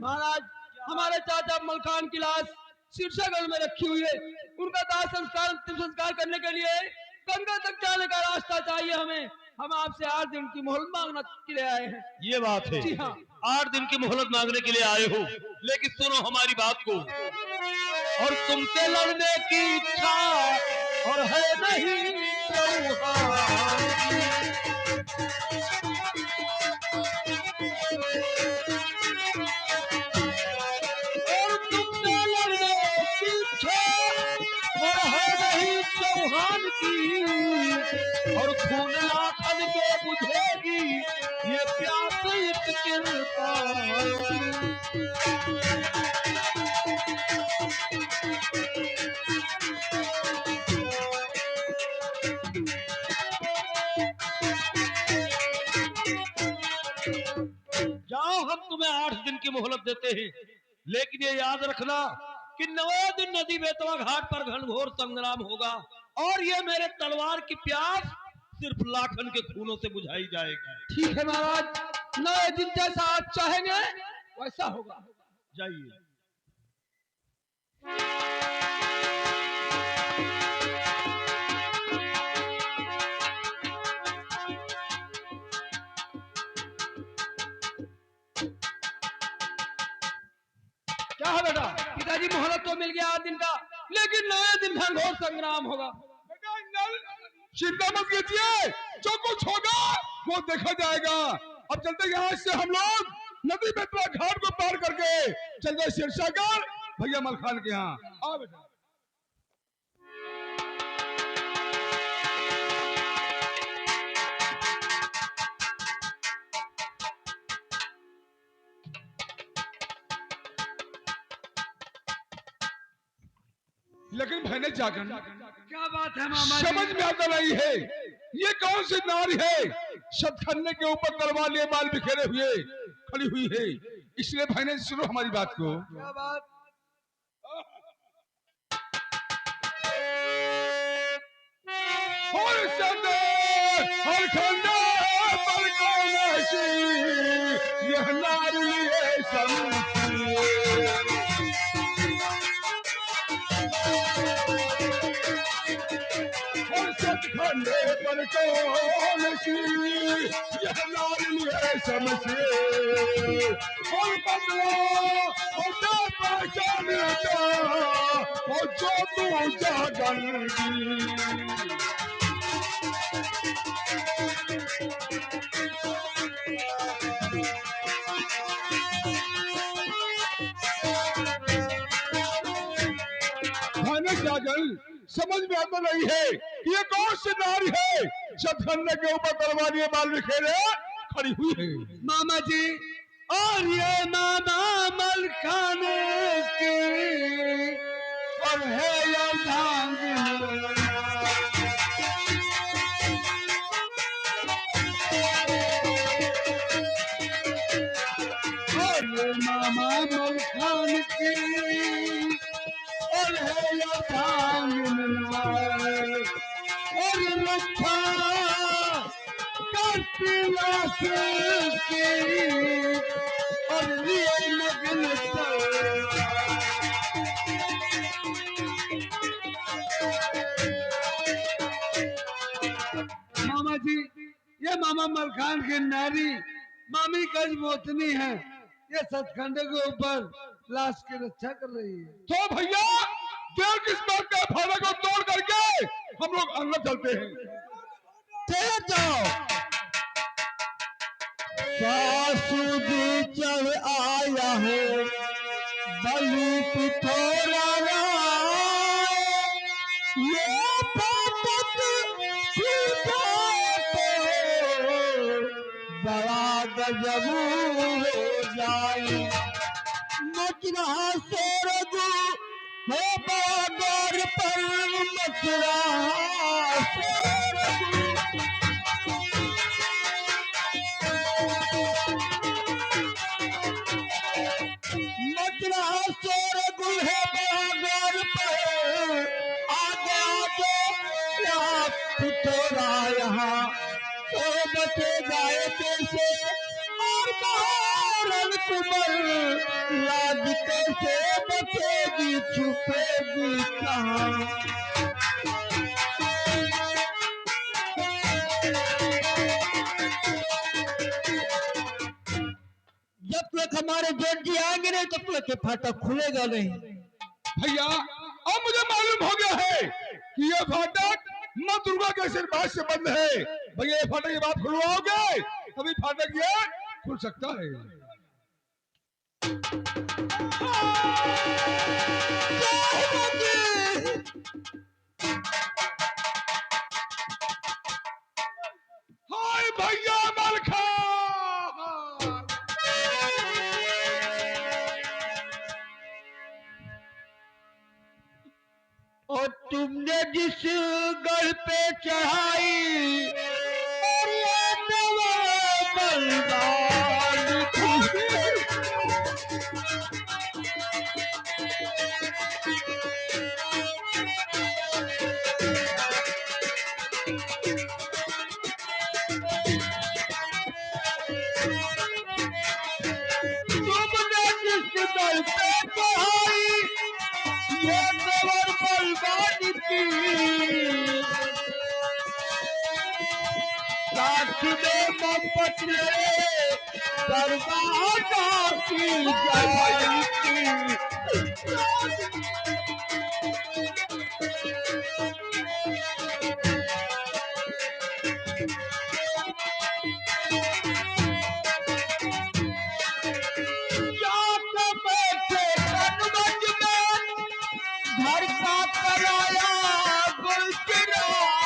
महाराज, हमारे चाचा मलखान की लाश शीर्षागढ़ में रखी हुई है। उनका दाह संस्कार, अंतिम संस्कार करने के लिए गंगा तक जाने का रास्ता चाहिए हमें। हम आपसे 8 दिन की मोहलत मांगने के लिए आए हैं। ये बात है? जी हाँ। 8 दिन की मोहलत मांगने के लिए आए हो, लेकिन सुनो हमारी बात को। और तुमसे लड़ने की इच्छा और है नहीं चौहान और तुमसे लड़ने की इच्छा और है नहीं चौहान की, और खून लाखन के बुझेगी ये प्यास इस किरपान की। जाओ, हम तुम्हें 8 दिन की मोहलत देते हैं, लेकिन ये याद रखना कि 9वें दिन नदी बेतवा घाट पर घनघोर संग्राम होगा, और ये मेरे तलवार की प्यास सिर्फ लाखन के खूनों से बुझाई जाएगी। ठीक है महाराज, 9 दिन जैसा आप चाहेंगे वैसा होगा। जाइए। क्या है बेटा? पिताजी, मोहलत तो मिल गया 8 दिन का, लेकिन 9वें दिन घनघोर संग्राम होगा। चिंता मत कीजिए, जो कुछ होगा वो देखा जाएगा। अब चलते यहाँ से हम लोग नदी बेतवा घाट को पार करके चल गए शीर्षागढ़ भैया मलखान के यहाँ। आओ बेटा। लेकिन भैने जागन, क्या बात है मामा जी? समझ में आता नहीं है, ये कौन सी नारी है शतखन्ने के ऊपर तलवार लिए बाल बिखेरे हुए खड़ी हुई है। इसलिए भैने सुनो हमारी बात को। क्या बात? हर सदे हर खंडे पर कौन ऐसी यह नारी है समझी। खंडे पर कौन सी यह नारी है समझे। और बदला और पहचान और जो तू जागन की। जागल समझ में आता नहीं है कि ये कौन सी नारी है शतखंडे के ऊपर तलवारियां बाल बिखेरे खड़ी हुई है। मामा जी, और ये मामा मलखान की और है ये धांग। और ये मामा मलखान की और है ये धांग। और रखा कपिलास की और लिए नगन मामा जी, ये मामा मलखान की नारी मामी गजमोतनी है। ये सतखंडे के ऊपर लाश की रक्षा कर रही है। तो भैया देर किस बात का फायदा को तोड़ करके हम लोग अंदर चलते हैं। चले जाओ। सासू जी चढ़ आया हो बलि पिथोरा राय, ये फाटक छूटा तो बड़ा गजब हो जाए। मच रहा सोरगु हो बागर पर, मच रहा सोरगु। मच रहा सोरगु है बागर पर, आगे आगे यहाँ पिथोरा यहाँ तो बचेगा जाए कैसे और बहारन कुमर लाज कैसे बचेगी छुपेगी कहाँ। जब तक हमारे जेठ जी आएंगे नहीं तब तक ये फाटक खुलेगा नहीं। भैया अब मुझे मालूम हो गया है कि ये फाटक माँ दुर्गा के आशीर्वाद से बंद है। भैया ये फाटक जब आप खुलवाओगे तभी फाटक ये खुल सकता है। हाय भैया मलखा और तुमने जिस गढ़ पे चढ़ाई और ये बलिदान तुमने जिस गढ़ पे चढ़ाई ये बलिदान की साथ में मोहब्बत दरबार की जान की। जाके बैठे कनवज में घर का कराया गुलचिराग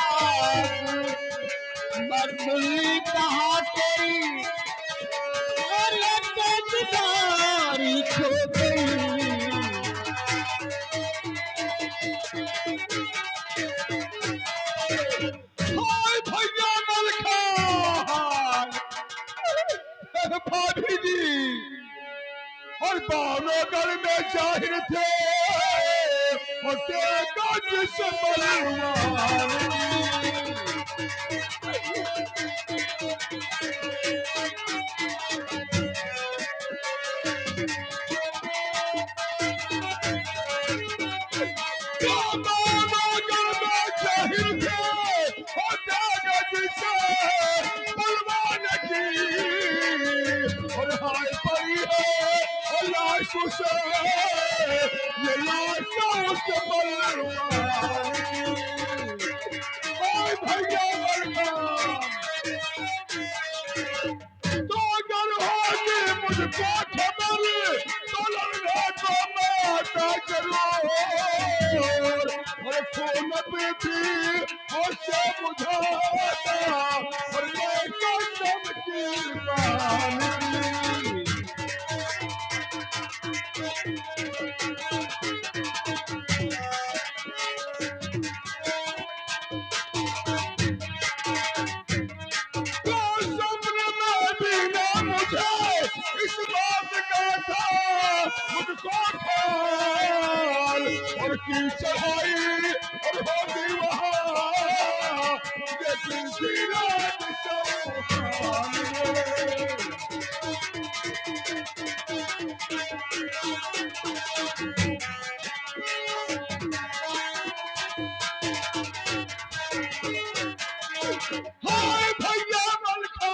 मरमुली कहा तेरी और ये बेदारी खो गई। हाय भैया मलखा भाभी जी और बावनगर में जाहिर थे और तेगा जिस बलवान बावनगर में जाहिर थे और तेगा जिस बलवान की और हाय परी है और लाश उसे ये लाश उस बलवान की। हाय भैया मलखा तो अगर होगी मुझको खबर तो लड़ने को माता जरूर और फोन पे थी और से बुझाता और मैं कसम की बानी। तो सपने में भी ना मुझे इस बात का था मुझको ख्याल और की चढ़ाई और होगी वहाँ लेकिन सीराज चौहान रे। हाय भैया मलखा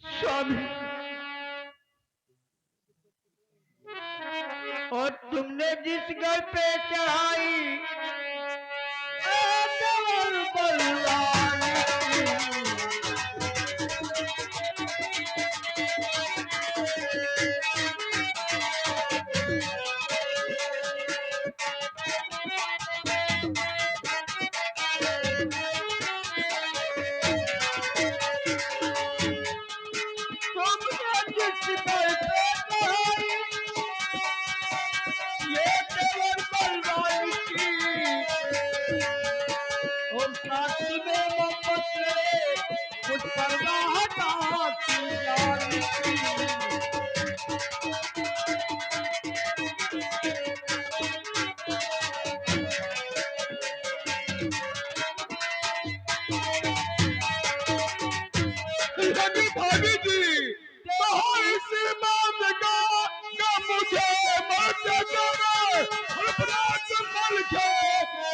स्वामी और तुमने जिस घर पे चढ़ाई अकबर बलवान तुमने जिस घर पे चढ़ाई ये अकबर बलवान की और साथ में मोहब्बत से कुछ परवाह हटा की जान की।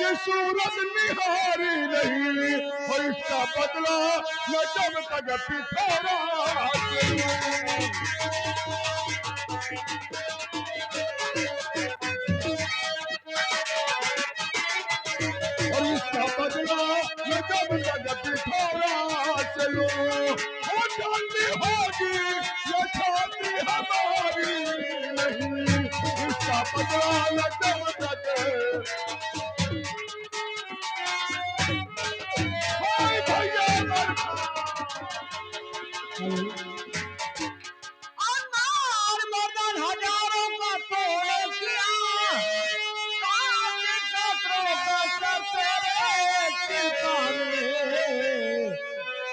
ये सूरज निहारी नहीं और इसका बदला मैं जब तक पिथौरा से लूं। और इसका बदला मैं जब तक पिथौरा से लूं। वो जल्दी होगी ये छाती हमारी नहीं, इसका बदला मैं जब तक। हाय भैया अनार मर्दन हजारों का तोड़ किया, कांच सत्रों का सर तेरे किरकान में।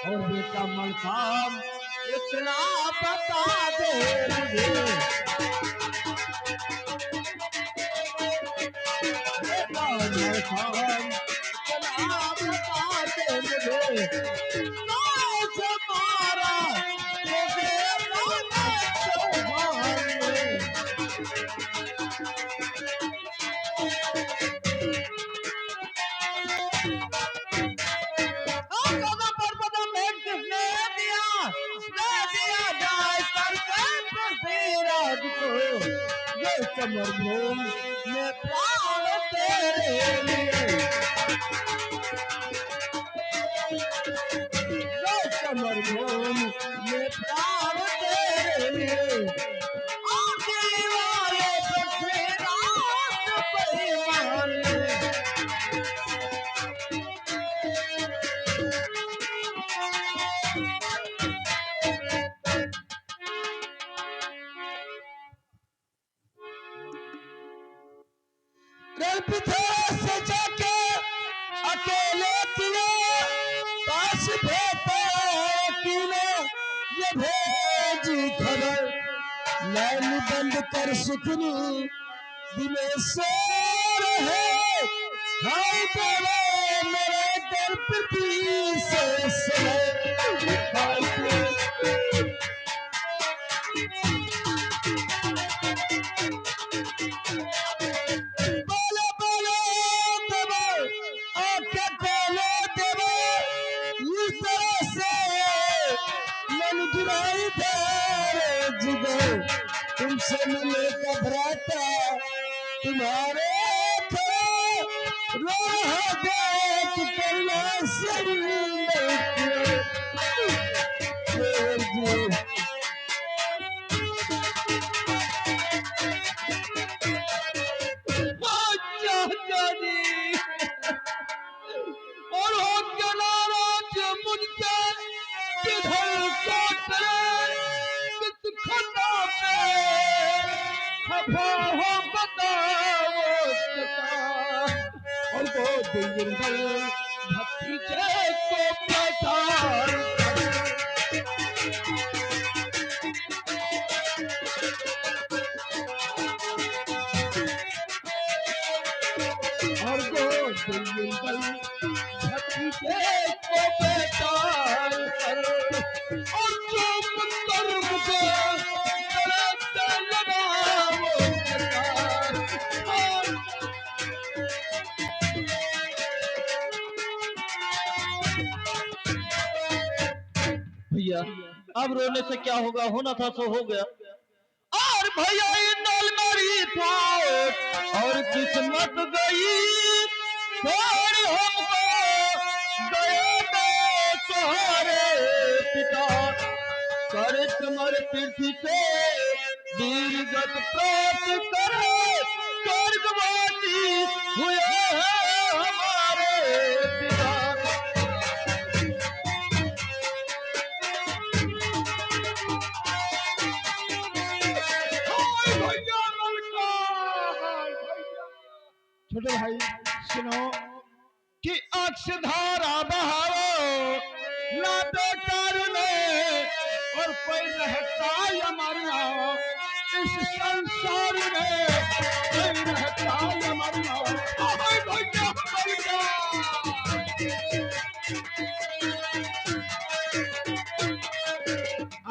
और बेटा मलकाम इतना बता दे मुझे, बेटा मलकाम इतना बता दे मुझे, कौन से मारा तुझे राजा चौहान ने। कदम पर कदम भेंट किसने दिया, दे दिया जाए करके पृथ्वीराज को। ये समरभूम में प्राण तेरे लिए, ये समरभूम में प्राण तेरे लिए। आखिरी वाले पृथ्वीराज बेईमान ने। पिथौरा से जाके अकेले किए पास भेटा कीने, ये भेजी खबर नैन बंद कर सुखनी दिनेश्वर है। हाय बोले मेरे दर पे भी से समय हाय बोले बोले देवो आके बोले देवो इस तरह से मन गिराई तेरे जिगर तुमसे मिले घबराता तुम्हारे थे राह देख करना सही और हो क्या नाराज मुझसे किधर को चले किस खता पे खफा हो बताओ सका। और वो दिल भतीजे को पठार और वो दिल भतीजे को पठार कर और जो मंतर मुझे गले से लगाओ सरकार। और भैया अब रोने से क्या होगा, होना था सो हो गया। और भैया ये नल मेरी था और किस्मत गई छोड़ हमको गए तुम्हारे पिता। कर कमर पृथ्वी पे वीरगत प्राप्त करे स्वर्गवासी हुए हैं हमारे पिता। छोटे भाई सुनो कि अक्षधारा बहाओ ना बेकार में और कोई रहता हमारा इस संसार में कोई रहता हमारा।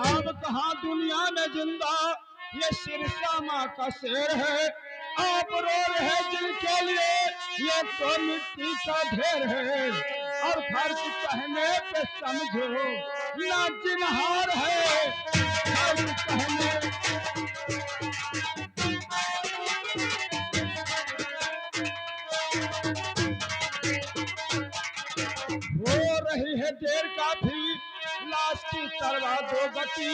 अब कहाँ दुनिया में जिंदा ये सिरसा माँ का शेर है। आप रो रहे जिनके लिए ये तो मिट्टी का ढेर है, और फर्क कहने पे समझो ना जिनहार है, फर्क कहने। हो रही है देर काफी, लाश की करवा दो गति,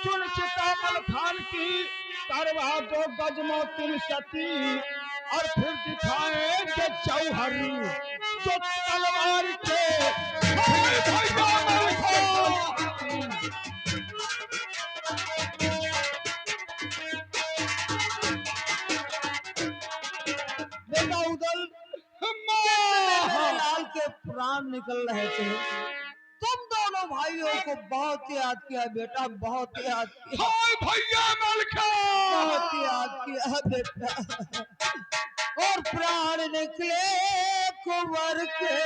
चुन चितामल खान की करवा दो गजमो तुम सती, और फिर दिखाएंगे जौहरी जो तलवार के हाय भैया मलखा। बेटा उदल, अम्मा! लाल के प्राण निकल रहे थे, तुम दोनों भाइयों को बहुत याद किया बेटा, बहुत याद किया, हाय भैया मलखा! बहुत याद किया बेटा। और प्राण निकले कुंवर के,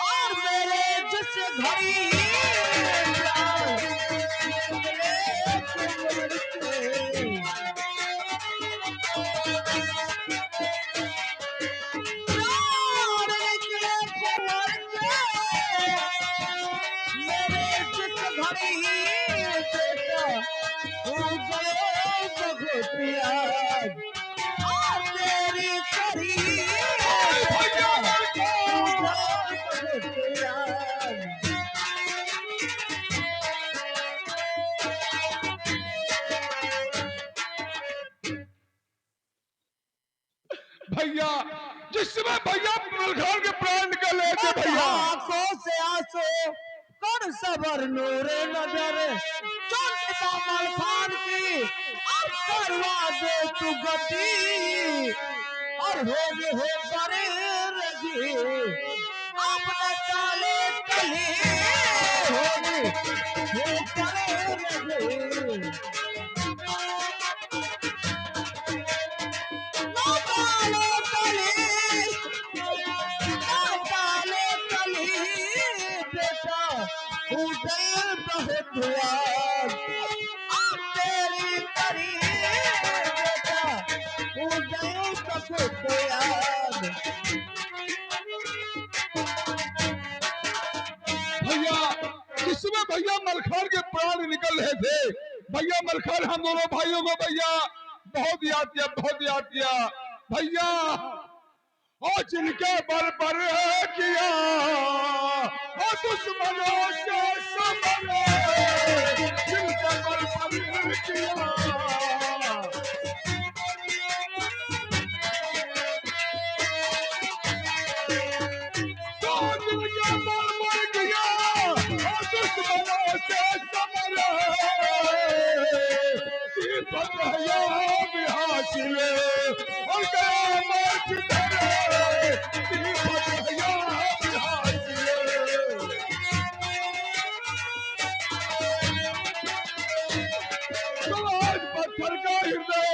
और मेरे जिस घड़ी प्राण निकले कुंवर के, प्राण निकले कुंवर के, मेरे जिस घड़ी बेटा तू गए बघोटिया, और तेरी करी हाय भैया बेटा मलखा! तू गए बघोटिया। भैया जिस समय भैया मलखान के प्राण निकल रहे थे भैया, आंखों से आंसू कर सबर नूरे नजर, चुनता मलखान की अब करवा दे तू गति, और हो करे रजी अपने काले तले, हो करे रजी ना काले तले, ना काले तले बेटा उदय बहुत याद, अब तेरी करी बेटा उदय बहुत याद। भैया जिस समय भैया मलखान के प्राण निकल रहे थे, भैया मलखान हम दोनों भाइयों को भैया बहुत याद किया, बहुत याद किया भैया, और जिनके बल पर किया और दुश्मनों से समरे, जिनके बल पर किया तो जिनके बल पर किया और दुश्मनों से समरे, की फतह भी हासिल और कयामत करे, की फतह भी हासिल। तो आज पत्थर का हृदय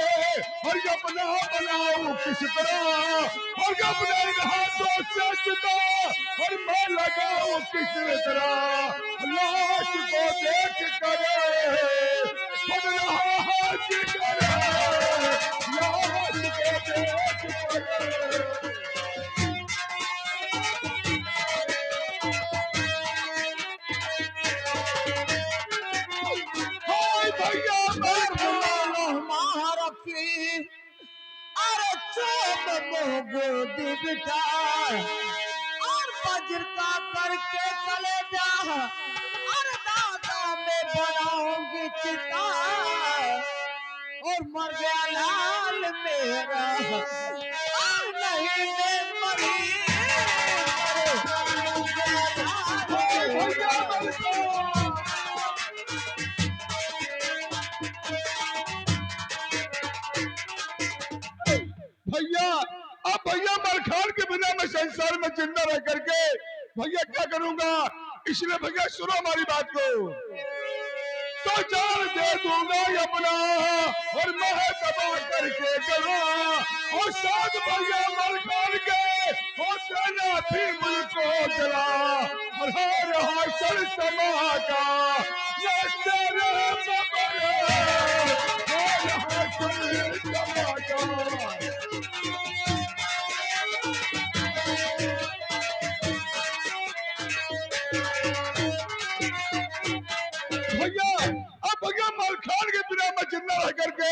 और अपना बनाओ किस तरह, और अपने हाथों से चिता और मैं लगाऊं किस तरह, लाश को देख कर खुद लाश करे, लाश को देख कर। हाय भैया मलखान! रखी अरे चोप मोह गोदी बिठा, और वज्र का करके चले जा, और दादा में बनाऊंगी चिता, और मर गया लाल मेरा और नहीं मैं मरी, मर गया लाल हाय भैया मेरा। मलखान! भैया अब भैया मलखान के बिना मैं संसार में जिंदा रह करके भैया क्या करूंगा, इसलिए भैया सुनो हमारी बात को, तो जान दे दूंगा अपना और मैं तबाह करके चला, और साथ भैया मलखान के और सेना भी मुझको जला, और हर हासिल समा का ये तेरे बबरे, हर भैया अब भैया मलखान के बिना मैं जिंदा रह करके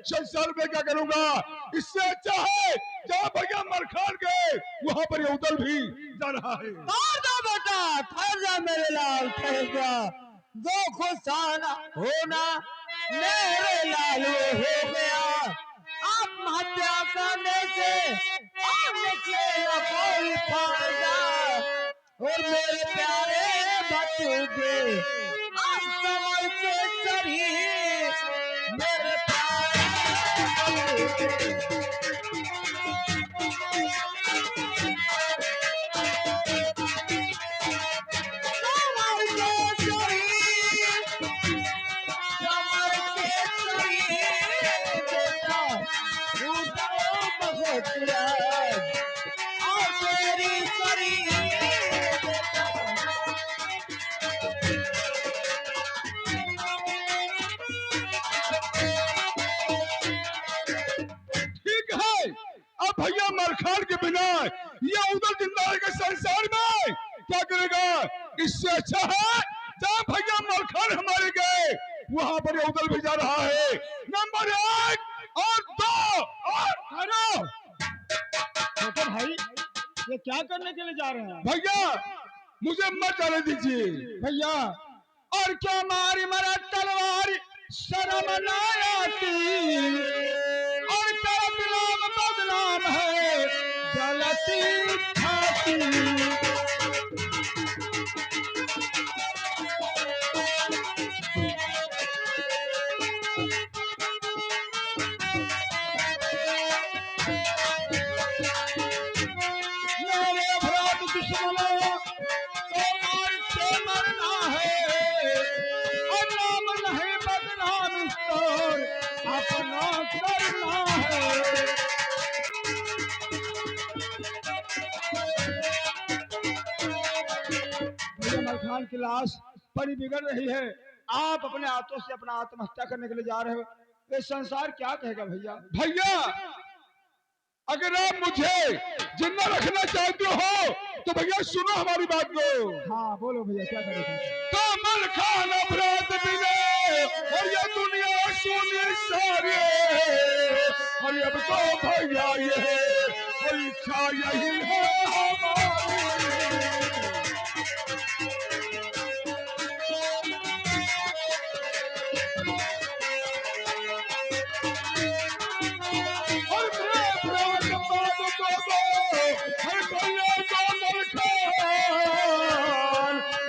संसार में क्या करूंगा। इससे अच्छा है जहाँ भैया मलखान गए वहां पर ये उदल भी जा रहा है। ठहर जा बेटा, ठहर जा मेरे लाल, ठहर जा। जो खुशाना होना मेरे लाल हो गया। आत्महत्या करने से और निकलेगा कोई फायदा। और मेरे प्यारे भतीजे आप समझ के चलिए, मेरे प्यारे भतीजे। ठीक है अब भैया मलखान के बिना ये उधर जिंदा रहेगा संसार में क्या करेगा। इससे अच्छा है जहाँ भैया मलखान हमारे गए वहां पर ये उधर भी जा रहा है। नंबर 1 और 2 और हेलो छोटे भाई, ये क्या करने के लिए जा रहे हैं भैया मुझे मत जाने दीजिए भैया? और क्या मारी मरा तलवार शर्म ना आती, और तरफ नाम बदनाम है जलती छाती। मेरे अपराध दुश्मनों को मार के मरना है, और नाम नहीं बदनाम इस तौर अपना करना है। भैया मलखान की लाश बड़ी बिगड़ रही है, आप अपने हाथों से अपना आत्महत्या करने के लिए जा रहे हो। ये संसार क्या कहेगा भैया? भैया अगर आप मुझे जिंदा रखना चाहते हो तो भैया सुनो हमारी बात को। हाँ बोलो भैया, क्या करेगा? तो मलखान अपराध बिने और ये दुनिया सुनी सारे और अब तो भैया ये कोई इच्छा यही है हमारी। और प्रेम राज बाब को दो हर भैया को मलखान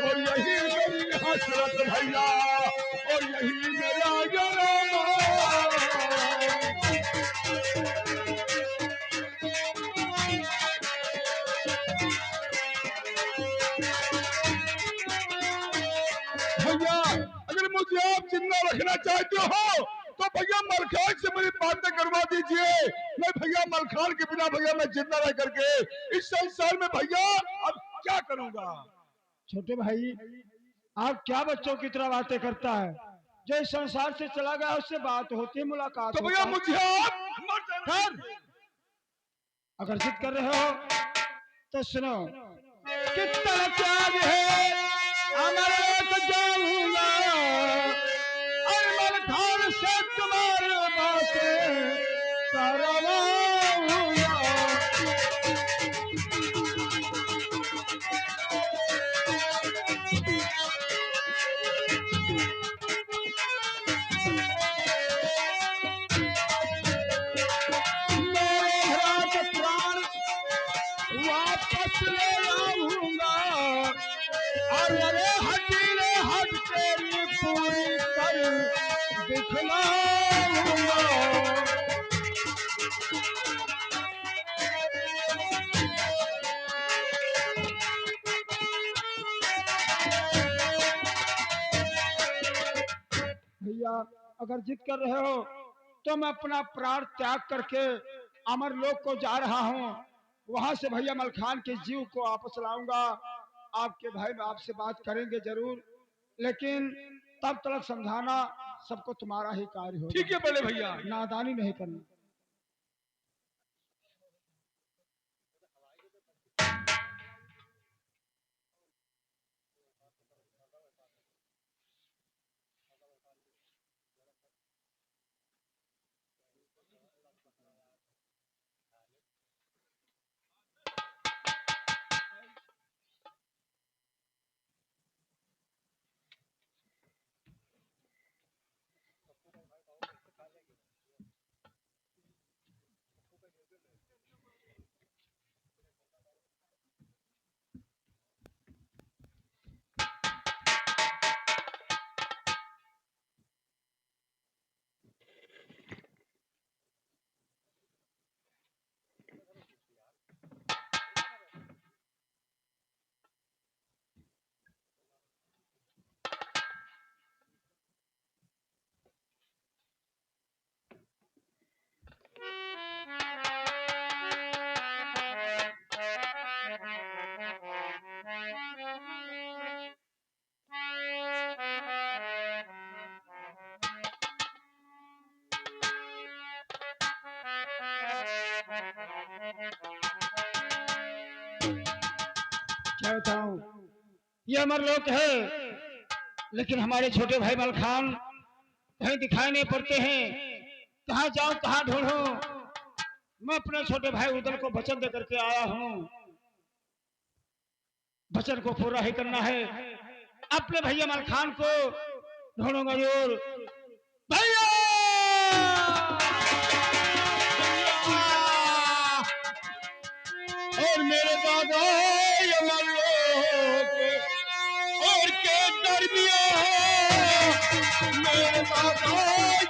और यही मेरी हसरत भैया और यही मेरा जन्म। भैया अगर मुझे आप जिंदा रखना चाहते हो तो भैया मलखान से मेरी बातें करवा दीजिए। मैं भैया मलखान के बिना भैया मैं जिंदा रह करके इस संसार में भैया अब क्या करूंगा। छोटे भाई, आप क्या बच्चों की तरह बातें करता है? जो इस संसार से चला गया उससे बात होती है, मुलाकात तो भैया होता है। मुझे आप मर जाना। ठहर। अगर जिद कर रहे हो तो सुनो, कितना त्याग है अमर एक जाऊंगा, और मलखान से तुम्हारी बातें करवाऊंगा। मेरे भरा के प्राण वापस ले आऊंगा, और अरे हटीले हट तेरी पूरी कर दिखलाऊंगा। भैया अगर जिद कर रहे हो तो मैं अपना प्राण त्याग करके अमर लोक को जा रहा हूँ। वहां से भैया मलखान के जीव को वापस लाऊंगा। आपके भाई आपसे बात करेंगे जरूर, लेकिन तब तक समझाना सबको तुम्हारा ही कार्य हो। ठीक है बड़े भैया। नादानी नहीं करनी। क्या बताऊं, ये अमर लोक है, लेकिन हमारे छोटे भाई मलखान कहीं दिखाई नहीं पड़ते हैं। कहाँ जाऊं कहाँ ढूंढूं। मैं अपने छोटे भाई उदल को वचन दे करके आया हूँ, वचन को पूरा ही करना है। अपने भैया मलखान को ढूंढूंगा जरूर। भैया और मेरे दादा यमन लोक और के दरमियान, मेरे दादा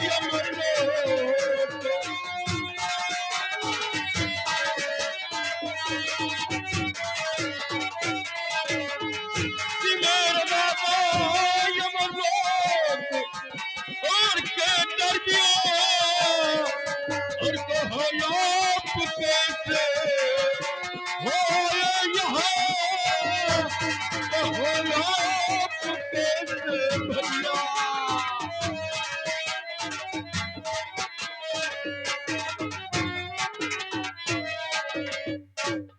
यमन लोक। कि मेरे दादा यमन लोक और के दरमियान, और कहो आप कैसे हो यहाँ, कहो आप कैसे भैया।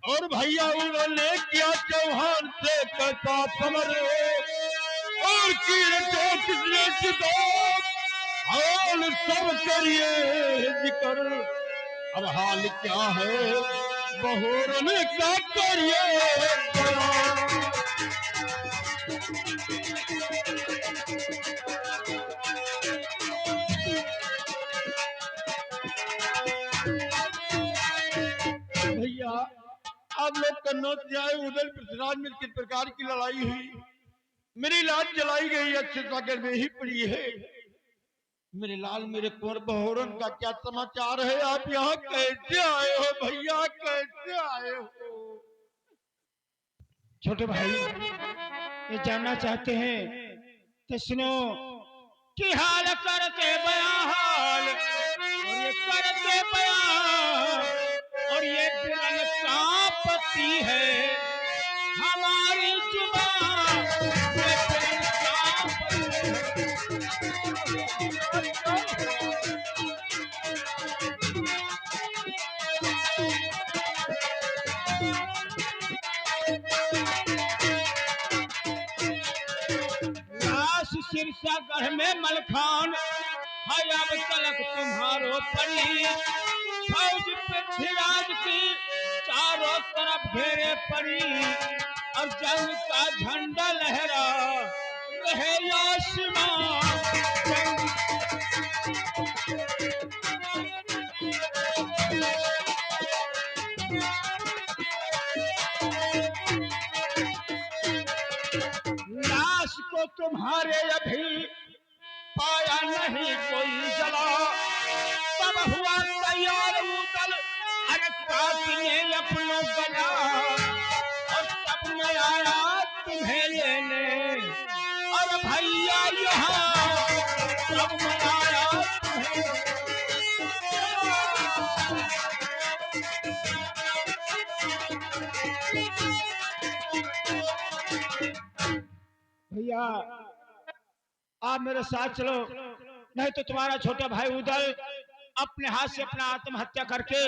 और भैया उन्होंने किया चौहान से कैसा समर, और कीर जो किसने सिखा हाल सब करिए जिक्र। अब हाल क्या है बहोरन का करिए। भैया आप लोग कन्नौज से आए, उधर पृथ्वीराज में किस प्रकार की लड़ाई हुई। मेरी लाश जलाई गई अच्छे सागर में ही पड़ी है। मेरे लाल मेरे कुंवर बहोरन का क्या समाचार है। आप यहाँ कैसे आए हो भैया, कैसे आए हो। छोटे भाई ये जानना चाहते हैं तो सुनो। कि हाल करते बयां हाल, और ये करते बयां, और ये बुलंद कांपती है हमारी जुबान, ये बुलंद कांपती है। लाश सिरसा गढ़ में मलखान है, अब तलक तुम्हारो पड़ी। फौज पृथ्वीराज की चारों तरफ घेरे पड़ी, और जंग का झंडा लहरा रहे आसमां। जंग लाश को तुम्हारे अभी पाया नहीं कोई जला, तब हुआ तैयार उदल अरे काटने अपनों गला, और तब मैं आया तुम्हें लेने, और भैया यहाँ तब मैं आया तुम्हें। भैया आप मेरे साथ चलो, नहीं तो तुम्हारा छोटा भाई उदल अपने हाथ से अपना आत्महत्या करके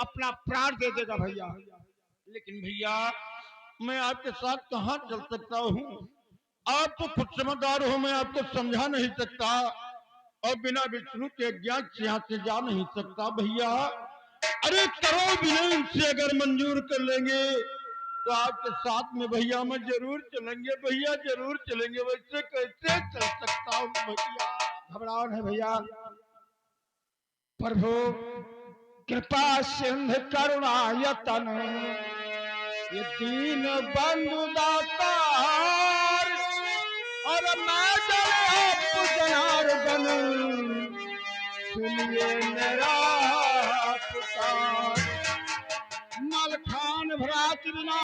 अपना प्राण दे देगा भैया। लेकिन भैया मैं आपके साथ कहाँ चल सकता हूँ? आप तो खुद समझदार हो, मैं आपको समझा नहीं सकता और बिना विष्णु के ज्ञान से यहाँ से जा नहीं सकता भैया। अरे करो विनय से अगर मंजूर कर लेंगे तो आपके साथ में भैया मैं जरूर चलेंगे भैया, जरूर चलेंगे। वैसे कैसे चल सकता हूँ भैया? घबराओ नहीं भैया। प्रभु कृपा सिंध करुणायतन ये दीन बंधु दातार और मैं चले आप जनार्दन सुनिए मेरा पुकार। मलखान भ्रात बिना